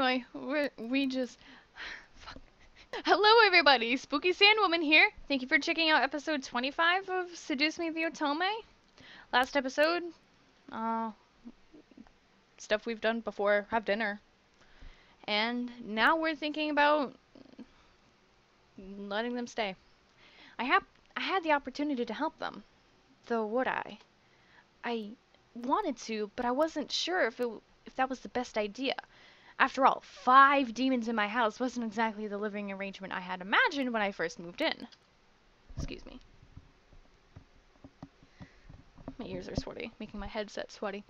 Anyway, we just... Fuck. Hello everybody, Spooky Sandwoman here. Thank you for checking out episode 25 of Seduce Me the Otome. Last episode, stuff we've done before, have dinner. And now we're thinking about letting them stay. I had the opportunity to help them, though would I? I wanted to, but I wasn't sure if that was the best idea. After all, 5 demons in my house wasn't exactly the living arrangement I had imagined when I first moved in. Excuse me. My ears are sweaty, making my headset sweaty.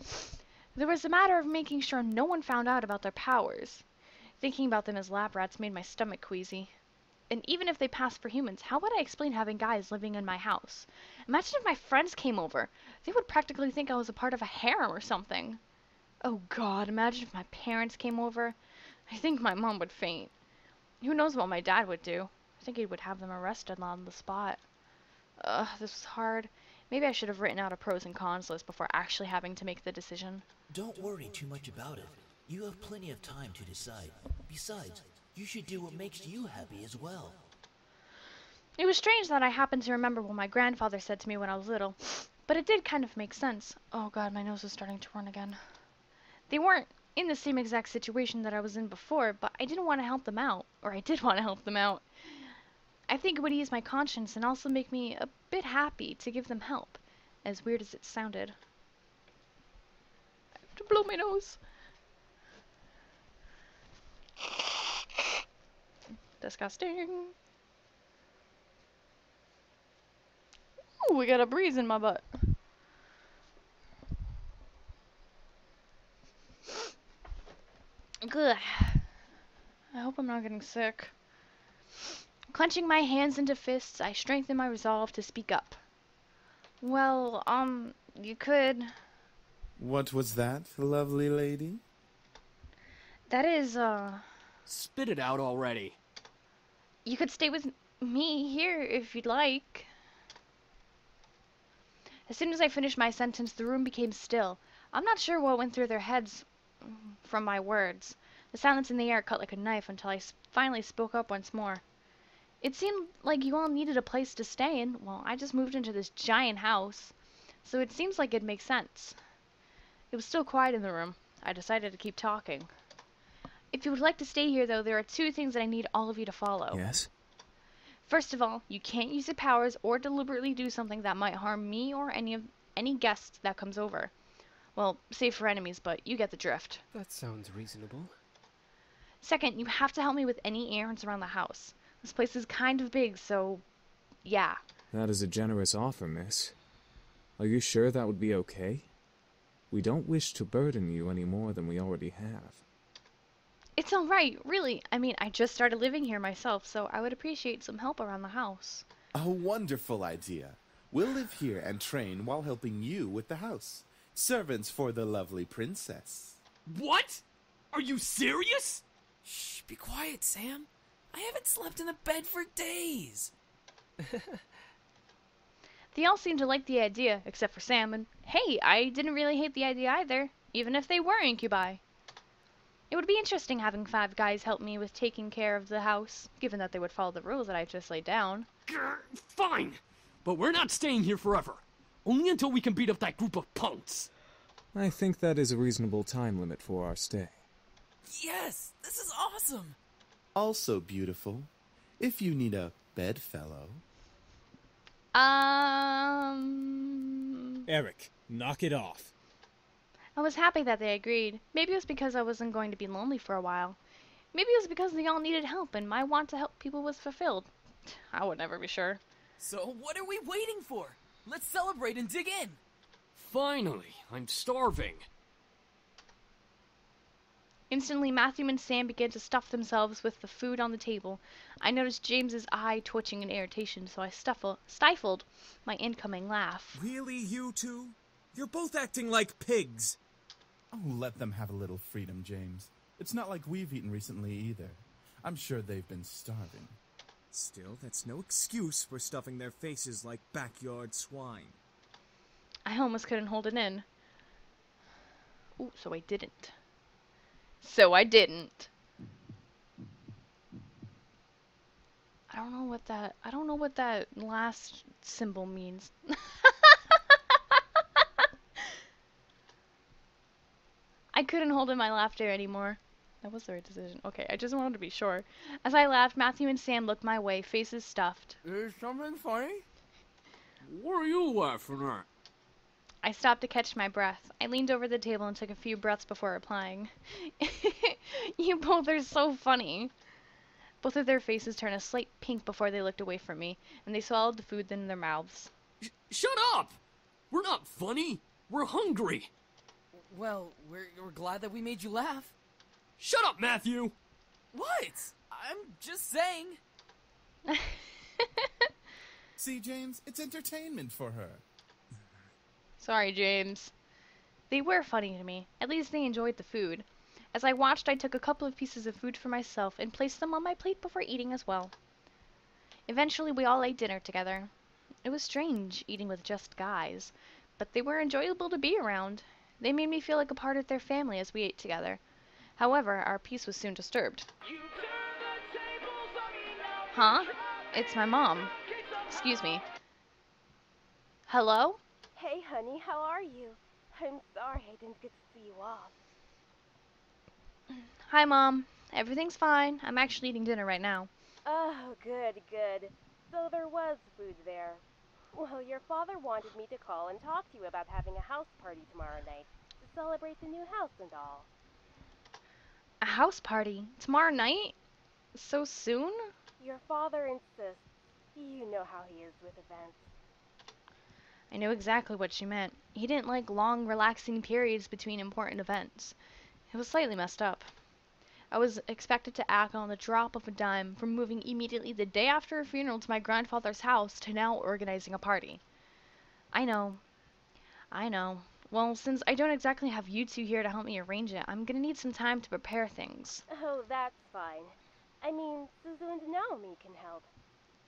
There was a matter of making sure no one found out about their powers. Thinking about them as lab rats made my stomach queasy. And even if they passed for humans, how would I explain having guys living in my house? Imagine if my friends came over. They would practically think I was a part of a harem or something. Oh god, imagine if my parents came over. I think my mom would faint. Who knows what my dad would do? I think he would have them arrested on the spot. Ugh, this was hard. Maybe I should have written out a pros and cons list before actually having to make the decision. Don't worry too much about it. You have plenty of time to decide. Besides, you should do what makes you happy as well. It was strange that I happened to remember what my grandfather said to me when I was little, but it did kind of make sense. Oh god, my nose is starting to run again. They weren't in the same exact situation that I was in before, but I didn't want to help them out. Or I did want to help them out. I think it would ease my conscience and also make me a bit happy to give them help, as weird as it sounded. I have to blow my nose. Disgusting. Ooh, we got a breeze in my butt. Good. I hope I'm not getting sick. Clenching my hands into fists, I strengthened my resolve to speak up. Well, you could... What was that, lovely lady? That is, Spit it out already. You could stay with me here if you'd like. As soon as I finished my sentence, the room became still. I'm not sure what went through their heads from my words. The silence in the air cut like a knife until I finally spoke up once more. It seemed like you all needed a place to stay in. Well, I just moved into this giant house, so it seems like it makes sense. It was still quiet in the room. I decided to keep talking. If you would like to stay here, though, there are 2 things that I need all of you to follow. Yes? First of all, you can't use your powers or deliberately do something that might harm me or any guest that comes over. Well, save for enemies, but you get the drift. That sounds reasonable. Second, you have to help me with any errands around the house. This place is kind of big, so yeah. That is a generous offer, miss. Are you sure that would be okay? We don't wish to burden you any more than we already have. It's alright, really. I mean, I just started living here myself, so I would appreciate some help around the house. A wonderful idea. We'll live here and train while helping you with the house. Servants for the lovely princess. What? Are you serious? Shh, be quiet, Sam. I haven't slept in a bed for days. They all seemed to like the idea, except for Sam, and hey, I didn't really hate the idea either, even if they were incubi. It would be interesting having 5 guys help me with taking care of the house, given that they would follow the rules that I just laid down. Grr, fine, but we're not staying here forever. Only until we can beat up that group of punks. I think that is a reasonable time limit for our stay. Yes, this is awesome. Also beautiful. If you need a bedfellow. Eric, knock it off. I was happy that they agreed. Maybe it was because I wasn't going to be lonely for a while. Maybe it was because they all needed help and my want to help people was fulfilled. I would never be sure. So what are we waiting for? Let's celebrate and dig in. Finally, I'm starving. Instantly, Matthew and Sam began to stuff themselves with the food on the table. I noticed James's eye twitching in irritation, so I stifled my incoming laugh. Really, you two? You're both acting like pigs. Oh, let them have a little freedom, James. It's not like we've eaten recently either. I'm sure they've been starving. Still, that's no excuse for stuffing their faces like backyard swine. I almost couldn't hold it in. Ooh, so I didn't. So I didn't. I don't know what that last symbol means. I couldn't hold in my laughter anymore. That was the right decision. Okay, I just wanted to be sure. As I laughed, Matthew and Sam looked my way, faces stuffed. Is something funny? What are you laughing at? I stopped to catch my breath. I leaned over the table and took a few breaths before replying. You both are so funny. Both of their faces turned a slight pink before they looked away from me, and they swallowed the food in their mouths. Shut up! We're not funny. We're hungry. Well, we're glad that we made you laugh. Shut up, Matthew! What? I'm just saying. See, James, it's entertainment for her. Sorry, James. They were funny to me. At least they enjoyed the food. As I watched, I took a couple of pieces of food for myself and placed them on my plate before eating as well. Eventually, we all ate dinner together. It was strange, eating with just guys, but they were enjoyable to be around. They made me feel like a part of their family as we ate together. However, our peace was soon disturbed. Huh? It's my mom. Excuse me. Hello? Hey, honey, how are you? I'm sorry I didn't get to see you off. Hi, Mom. Everything's fine. I'm actually eating dinner right now. Oh, good, good. So there was food there. Well, your father wanted me to call and talk to you about having a house party tomorrow night to celebrate the new house and all. A house party? Tomorrow night? So soon? Your father insists. You know how he is with events. I knew exactly what she meant. He didn't like long, relaxing periods between important events. It was slightly messed up. I was expected to act on the drop of a dime, from moving immediately the day after a funeral to my grandfather's house to now organizing a party. I know. Well, since I don't exactly have you two here to help me arrange it, I'm gonna need some time to prepare things. Oh, that's fine. I mean, Suzu and Naomi can help.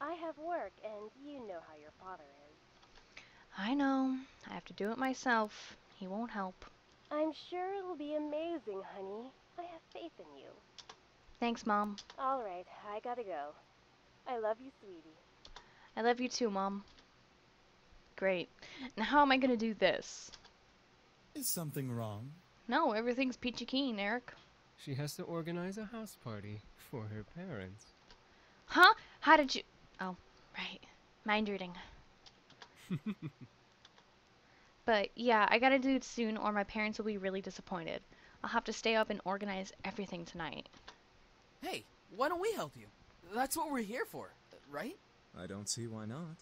I have work, and you know how your father is. I know. I have to do it myself. He won't help. I'm sure it'll be amazing, honey. I have faith in you. Thanks, Mom. All right, I gotta go. I love you, sweetie. I love you too, Mom. Great. Now how am I gonna do this? Is something wrong? No, everything's peachy keen, Eric. She has to organize a house party for her parents. Huh? How did you... Oh, right. Mind reading. But yeah, I gotta do it soon or my parents will be really disappointed. I'll have to stay up and organize everything tonight. Hey, why don't we help you? That's what we're here for, right? I don't see why not.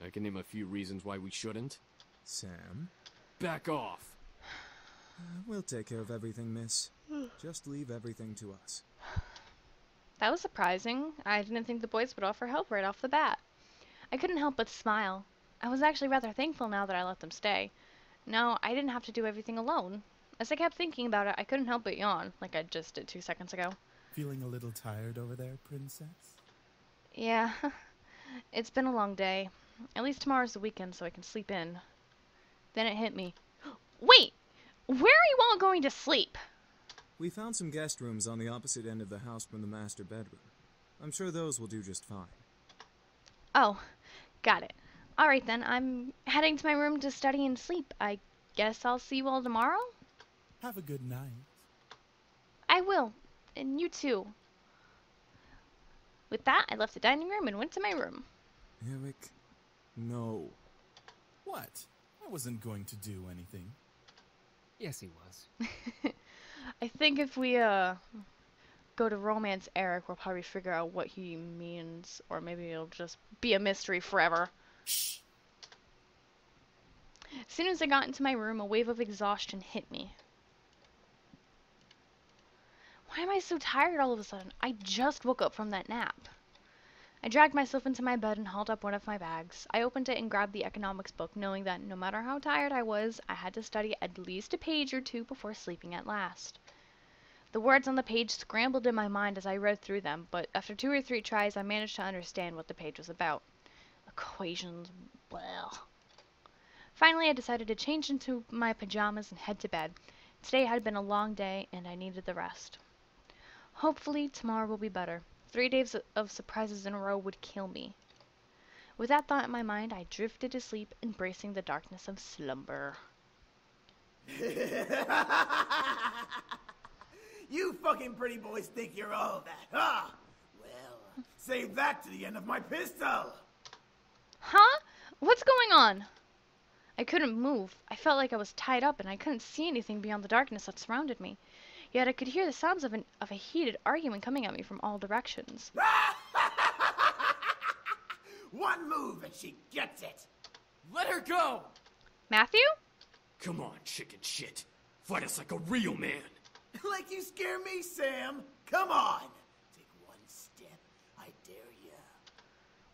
I can name a few reasons why we shouldn't. Sam? Back off. We'll take care of everything, miss. Just leave everything to us. That was surprising. I didn't think the boys would offer help right off the bat. I couldn't help but smile. I was actually rather thankful now that I let them stay. No, I didn't have to do everything alone. As I kept thinking about it, I couldn't help but yawn, like I just did 2 seconds ago. Feeling a little tired over there, princess? Yeah, it's been a long day. At least tomorrow's the weekend so I can sleep in. Then it hit me. Wait! Where are you all going to sleep? We found some guest rooms on the opposite end of the house from the master bedroom. I'm sure those will do just fine. Oh, got it. Alright then, I'm heading to my room to study and sleep. I guess I'll see you all tomorrow? Have a good night. I will. And you too. With that, I left the dining room and went to my room. Eric, no. What? I wasn't going to do anything. Yes, he was. I think if we, go to romance Eric, we'll probably figure out what he means. Or maybe it'll just be a mystery forever. Shh. As soon as I got into my room, a wave of exhaustion hit me. Why am I so tired all of a sudden? I just woke up from that nap. I dragged myself into my bed and hauled up one of my bags. I opened it and grabbed the economics book, knowing that no matter how tired I was, I had to study at least a page or two before sleeping at last. The words on the page scrambled in my mind as I read through them, but after 2 or 3 tries, I managed to understand what the page was about. Equations, well. Finally, I decided to change into my pajamas and head to bed. Today had been a long day, and I needed the rest. Hopefully, tomorrow will be better. 3 days of surprises in a row would kill me. With that thought in my mind, I drifted to sleep, embracing the darkness of slumber. You fucking pretty boys think you're all that, huh? Well, save that to the end of my pistol. Huh? What's going on? I couldn't move. I felt like I was tied up and I couldn't see anything beyond the darkness that surrounded me. Yet I could hear the sounds of a heated argument coming at me from all directions. One move and she gets it. Let her go! Matthew? Come on, chicken shit. Fight us like a real man. Like you scare me, Sam. Come on. Take one step. I dare ya.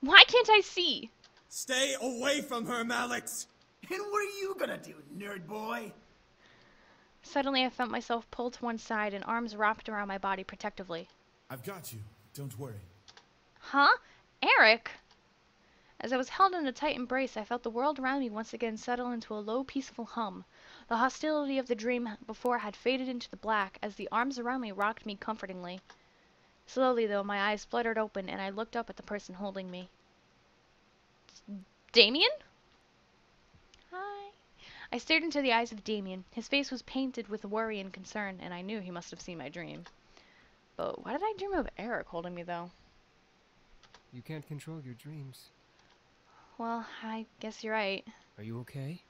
Why can't I see? Stay away from her, Malix! And what are you gonna do, nerd boy? Suddenly I felt myself pulled to one side and arms wrapped around my body protectively. I've got you. Don't worry. Huh? Eric? As I was held in a tight embrace, I felt the world around me once again settle into a low, peaceful hum. The hostility of the dream before had faded into the black as the arms around me rocked me comfortingly. Slowly, though, my eyes fluttered open and I looked up at the person holding me. Damien? Hi. I stared into the eyes of Damien. His face was painted with worry and concern, and I knew he must have seen my dream. But why did I dream of Eric holding me, though? You can't control your dreams. Well, I guess you're right. Are you okay?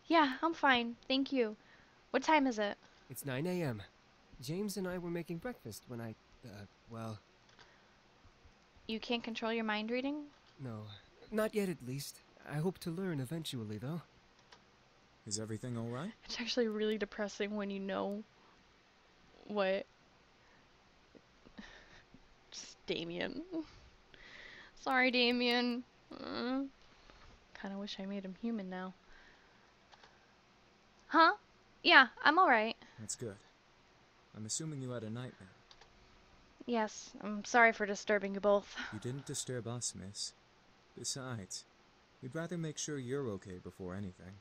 Yeah, I'm fine. Thank you. What time is it? It's 9 a.m. James and I were making breakfast when well... You can't control your mind reading? No. Not yet, at least. I hope to learn eventually, though. Is everything alright? It's actually really depressing when you know what... Just Damien. Sorry, Damien. Kinda wish I made him human now. Huh? Yeah, I'm alright. That's good. I'm assuming you had a nightmare. Yes, I'm sorry for disturbing you both. You didn't disturb us, miss. Besides, we'd rather make sure you're okay before anything.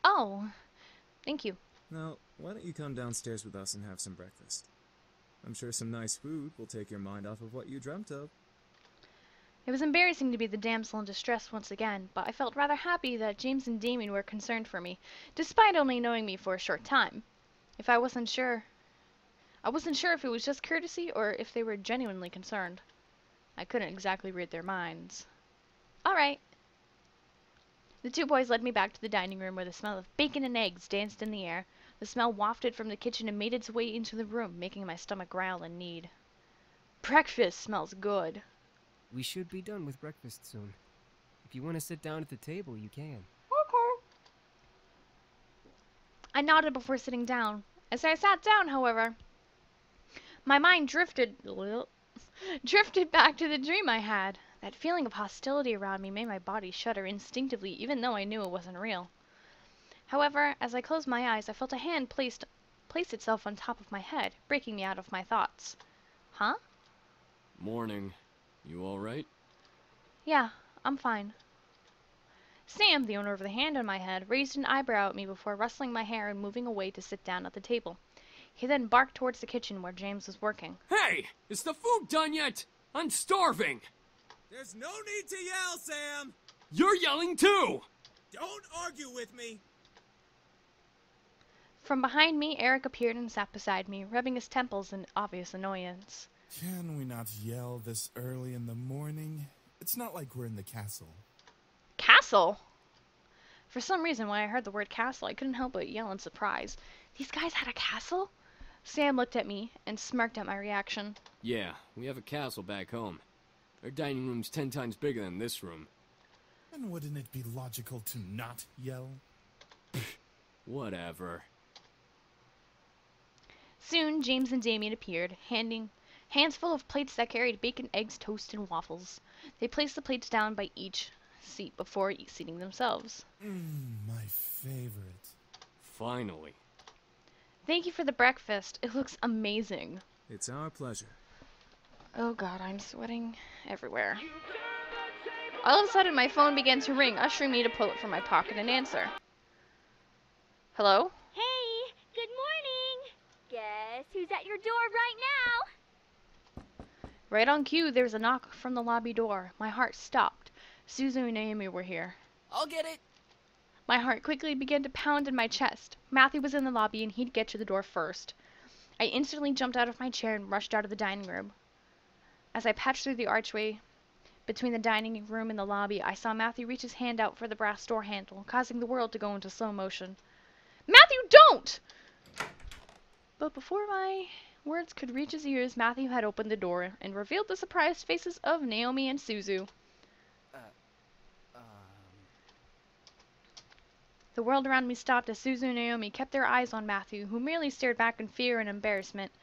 Oh, thank you. Now, why don't you come downstairs with us and have some breakfast? I'm sure some nice food will take your mind off of what you dreamt of. It was embarrassing to be the damsel in distress once again, but I felt rather happy that James and Damien were concerned for me, despite only knowing me for a short time. I wasn't sure if it was just courtesy or if they were genuinely concerned. I couldn't exactly read their minds. Alright. The two boys led me back to the dining room where the smell of bacon and eggs danced in the air. The smell wafted from the kitchen and made its way into the room, making my stomach growl in need. Breakfast smells good. We should be done with breakfast soon. If you want to sit down at the table, you can. Okay. I nodded before sitting down. As I sat down, however, my mind drifted back to the dream I had. That feeling of hostility around me made my body shudder instinctively, even though I knew it wasn't real. However, as I closed my eyes, I felt a hand place itself on top of my head, breaking me out of my thoughts. Huh? Morning. You alright? Yeah, I'm fine. Sam, the owner of the hand on my head, raised an eyebrow at me before rustling my hair and moving away to sit down at the table. He then barked towards the kitchen where James was working. Hey! Is the food done yet? I'm starving! There's no need to yell, Sam! You're yelling too! Don't argue with me! From behind me, Eric appeared and sat beside me, rubbing his temples in obvious annoyance. Can we not yell this early in the morning? It's not like we're in the castle. Castle? For some reason, when I heard the word castle, I couldn't help but yell in surprise. These guys had a castle? Sam looked at me and smirked at my reaction. Yeah, we have a castle back home. Our dining room's 10 times bigger than this room. And wouldn't it be logical to not yell? Whatever. Soon, James and Damien appeared, hands full of plates that carried bacon, eggs, toast, and waffles. They placed the plates down by each seat before seating themselves. My favorite. Finally. Thank you for the breakfast. It looks amazing. It's our pleasure. Oh god, I'm sweating everywhere. All of a sudden, my phone began to ring, ushering me to pull it from my pocket and answer. Hello? Hey, good morning. Guess who's at your door right now? Right on cue, there was a knock from the lobby door. My heart stopped. Suzu and Naomi were here. I'll get it. My heart quickly began to pound in my chest. Matthew was in the lobby and he'd get to the door first. I instantly jumped out of my chair and rushed out of the dining room. As I patched through the archway between the dining room and the lobby, I saw Matthew reach his hand out for the brass door handle, causing the world to go into slow motion. Matthew, don't! But before my words could reach his ears, Matthew had opened the door and revealed the surprised faces of Naomi and Suzu. The world around me stopped as Suzu and Naomi kept their eyes on Matthew, who merely stared back in fear and embarrassment.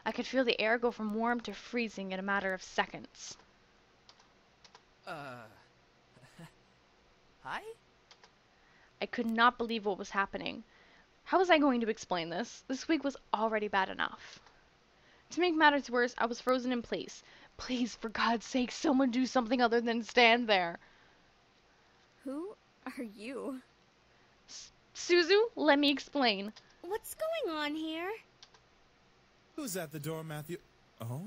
I could feel the air go from warm to freezing in a matter of seconds. Hi? I could not believe what was happening. How was I going to explain this? This week was already bad enough. To make matters worse, I was frozen in place. Please, for God's sake, someone do something other than stand there. Who are you? Suzu, let me explain. What's going on here? Who's at the door, Matthew? Oh.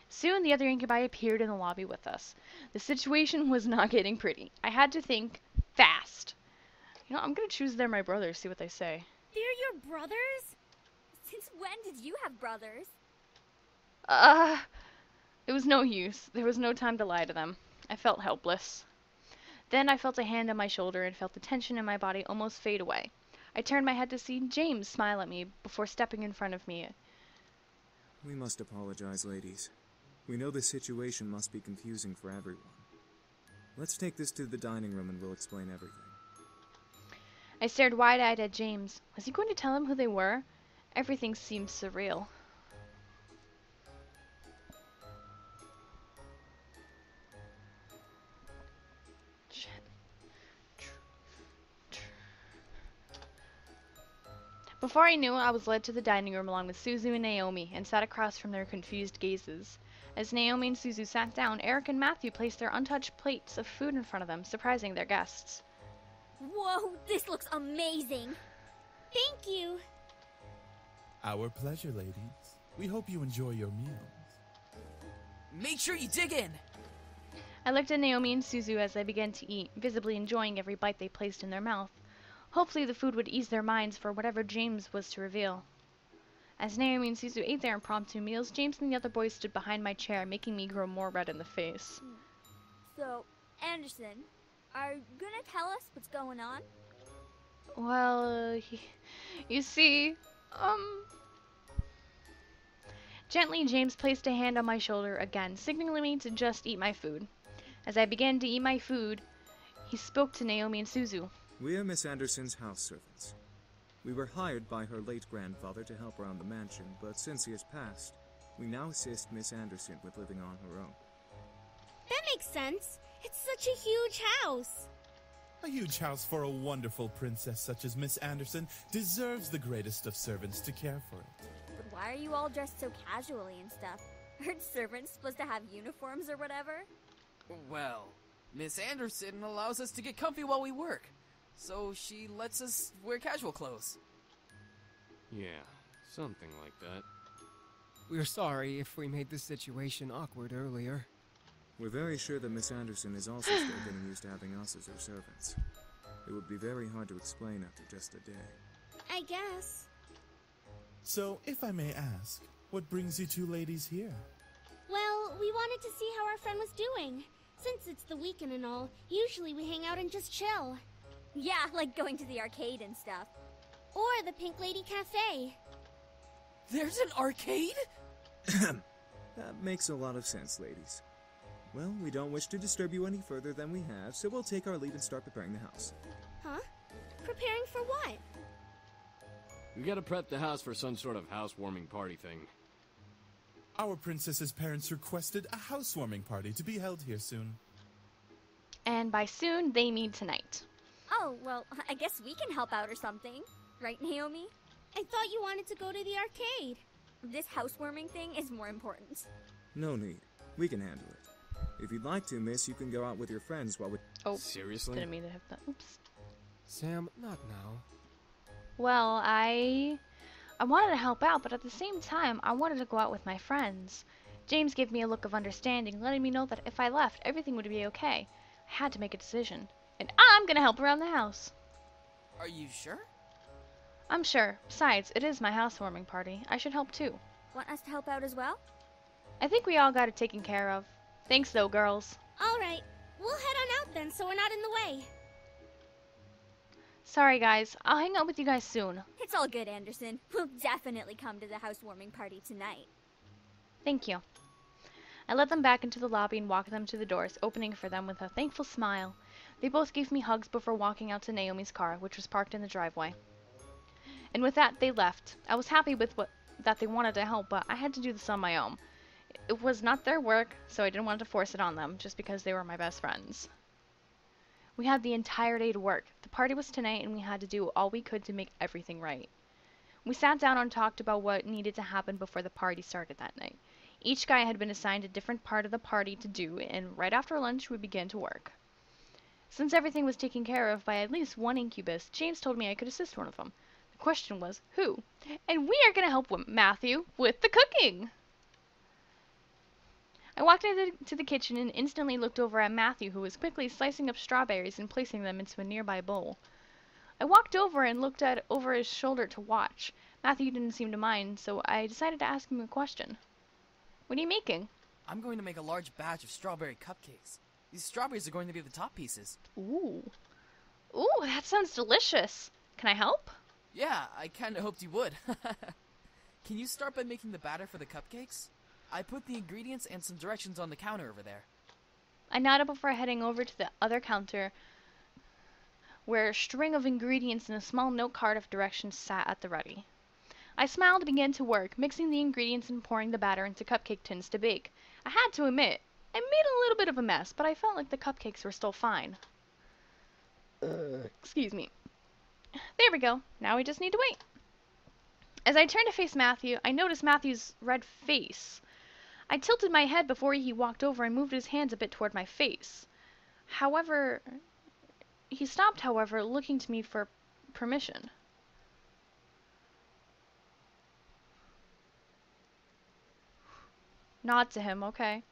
Soon the other incubi appeared in the lobby with us. The situation was not getting pretty. I had to think fast. You know, I'm gonna choose they're my brothers, see what they say. They're your brothers? Since when did you have brothers? It was no use. There was no time to lie to them. I felt helpless. Then I felt a hand on my shoulder and felt the tension in my body almost fade away. I turned my head to see James smile at me before stepping in front of me. We must apologize, ladies. We know this situation must be confusing for everyone. Let's take this to the dining room and we'll explain everything. I stared wide-eyed at James. Was he going to tell him who they were? Everything seemed surreal. Before I knew it, I was led to the dining room along with Suzu and Naomi and sat across from their confused gazes. As Naomi and Suzu sat down, Eric and Matthew placed their untouched plates of food in front of them, surprising their guests. Whoa, this looks amazing. Thank you. Our pleasure, ladies. We hope you enjoy your meals. Make sure you dig in. I looked at Naomi and Suzu as they began to eat, visibly enjoying every bite they placed in their mouth. Hopefully the food would ease their minds for whatever James was to reveal. As Naomi and Suzu ate their impromptu meals, James and the other boys stood behind my chair, making me grow more red in the face. So, Anderson, are you gonna tell us what's going on? Well, you see, Gently, James placed a hand on my shoulder again, signaling me to just eat my food. As I began to eat my food, he spoke to Naomi and Suzu. We are Miss Anderson's house servants. We were hired by her late grandfather to help around the mansion, but since he has passed, we now assist Miss Anderson with living on her own. That makes sense. It's such a huge house. A huge house for a wonderful princess such as Miss Anderson deserves the greatest of servants to care for it. But why are you all dressed so casually and stuff? Aren't servants supposed to have uniforms or whatever? Well, Miss Anderson allows us to get comfy while we work, so she lets us wear casual clothes. Yeah, something like that. We're sorry if we made the situation awkward earlier. We're very sure that Miss Anderson is also still getting used to having us as her servants. It would be very hard to explain after just a day. I guess. So, if I may ask, what brings you two ladies here? Well, we wanted to see how our friend was doing. Since it's the weekend and all, usually we hang out and just chill. Yeah, like going to the arcade and stuff. Or the Pink Lady Cafe. There's an arcade? That makes a lot of sense, ladies. Well, we don't wish to disturb you any further than we have, so we'll take our leave and start preparing the house. Huh? Preparing for what? We gotta prep the house for some sort of housewarming party thing. Our princess's parents requested a housewarming party to be held here soon. And by soon, they mean tonight. Oh, well, I guess we can help out or something. Right, Naomi? I thought you wanted to go to the arcade. This housewarming thing is more important. No need. We can handle it. If you'd like to, miss, you can go out with your friends while we... Oh, seriously? Didn't mean to have that. Oops. Sam, not now. Well, I wanted to help out, but at the same time, I wanted to go out with my friends. James gave me a look of understanding, letting me know that if I left, everything would be okay. I had to make a decision. And I'm gonna help around the house. Are you sure? I'm sure. Besides, it is my housewarming party. I should help too. Want us to help out as well? I think we all got it taken care of. Thanks though, girls. Alright, we'll head on out then so we're not in the way. Sorry guys, I'll hang out with you guys soon. It's all good, Anderson. We'll definitely come to the housewarming party tonight. Thank you. I led them back into the lobby and walked them to the doors, opening for them with a thankful smile. They both gave me hugs before walking out to Naomi's car, which was parked in the driveway. And with that, they left. I was happy with that they wanted to help, but I had to do this on my own. It was not their work, so I didn't want to force it on them, just because they were my best friends. We had the entire day to work. The party was tonight, and we had to do all we could to make everything right. We sat down and talked about what needed to happen before the party started that night. Each guy had been assigned a different part of the party to do, and right after lunch we began to work. Since everything was taken care of by at least one incubus, James told me I could assist one of them. The question was, who? And we are going to help Matthew with the cooking! I walked into the kitchen and instantly looked over at Matthew, who was quickly slicing up strawberries and placing them into a nearby bowl. I walked over and looked over his shoulder to watch. Matthew didn't seem to mind, so I decided to ask him a question. What are you making? I'm going to make a large batch of strawberry cupcakes. These strawberries are going to be the top pieces. Ooh. Ooh, that sounds delicious. Can I help? Yeah, I kinda hoped you would. Can you start by making the batter for the cupcakes? I put the ingredients and some directions on the counter over there. I nodded before heading over to the other counter, where a string of ingredients and a small note card of directions sat at the ready. I smiled and began to work, mixing the ingredients and pouring the batter into cupcake tins to bake. I had to admit, I made a little bit of a mess, but I felt like the cupcakes were still fine. Excuse me. There we go. Now we just need to wait. As I turned to face Matthew, I noticed Matthew's red face. I tilted my head before he walked over and moved his hands a bit toward my face. He stopped, looking to me for permission. Nod to him, okay.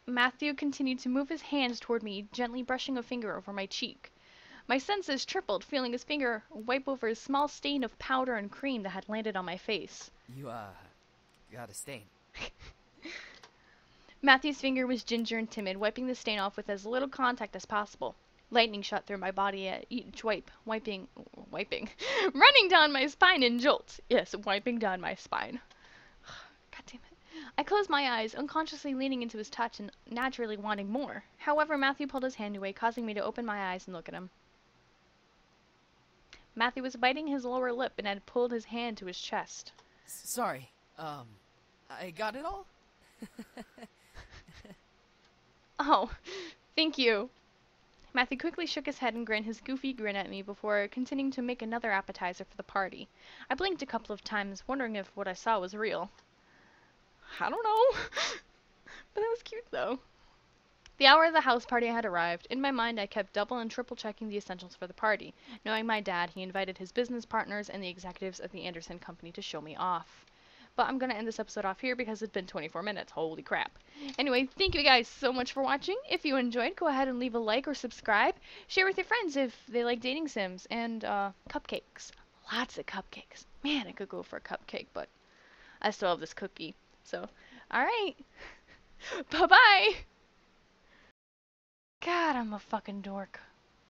Matthew continued to move his hands toward me, gently brushing a finger over my cheek. My senses tripled, feeling his finger wipe over a small stain of powder and cream that had landed on my face. You got a stain. Matthew's finger was ginger and timid, wiping the stain off with as little contact as possible. Lightning shot through my body at each wipe, running down my spine in jolts. Yes, wiping down my spine. God damn it. I closed my eyes, unconsciously leaning into his touch and naturally wanting more. However, Matthew pulled his hand away, causing me to open my eyes and look at him. Matthew was biting his lower lip and had pulled his hand to his chest. Sorry, I got it all? Oh, thank you. Matthew quickly shook his head and grinned his goofy grin at me before continuing to make another appetizer for the party. I blinked a couple of times, wondering if what I saw was real. I don't know. But that was cute, though. The hour of the house party had arrived. In my mind, I kept double and triple checking the essentials for the party. Knowing my dad, he invited his business partners and the executives of the Anderson Company to show me off. But I'm going to end this episode off here because it's been 24 minutes. Holy crap. Anyway, thank you guys so much for watching. If you enjoyed, go ahead and leave a like or subscribe. Share with your friends if they like dating sims. And cupcakes. Lots of cupcakes. Man, I could go for a cupcake, but I still have this cookie. So, alright. Bye-bye. God, I'm a fucking dork.